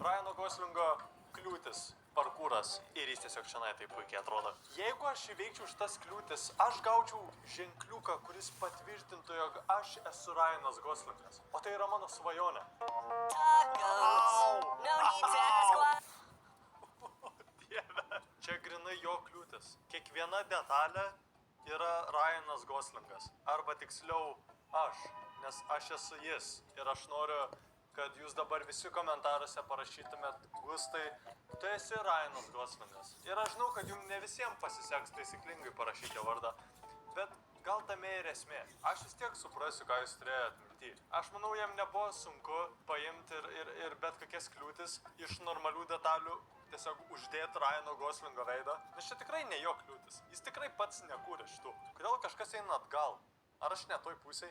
Ryano Goslingo kliūtis, parkūras ir jis tiesiog šiandien taip puikiai atrodo. Jeigu aš įveikčiau šitas kliūtis, aš gaučiau ženkliuką, kuris patvirtintų, jog aš esu Ryanas Goslingas. O tai yra mano svajonė. Dieve. Čia grinai jo kliūtis. Kiekviena detalė yra Ryanas Goslingas. Arba tiksliau aš, nes aš esu jis. Ir aš noriu, kad jūs dabar visi komentaruose parašytumėt, Gustai, tu esi Ryanas Goslingas. Ir aš žinau, kad jums ne visiems pasiseks taisyklingai parašyti vardą, bet gal tame ir esmė. Aš vis tiek suprasiu, ką jūs turėjot minty. Aš manau, jam nebuvo sunku paimti ir bet kokias kliūtis iš normalių detalių tiesiog uždėti Ryano Goslingo veidą. Nes čia tikrai ne jo kliūtis. Jis tikrai pats nekūrė šitų. Kodėl kažkas eina atgal? Ar aš ne toj pusėj?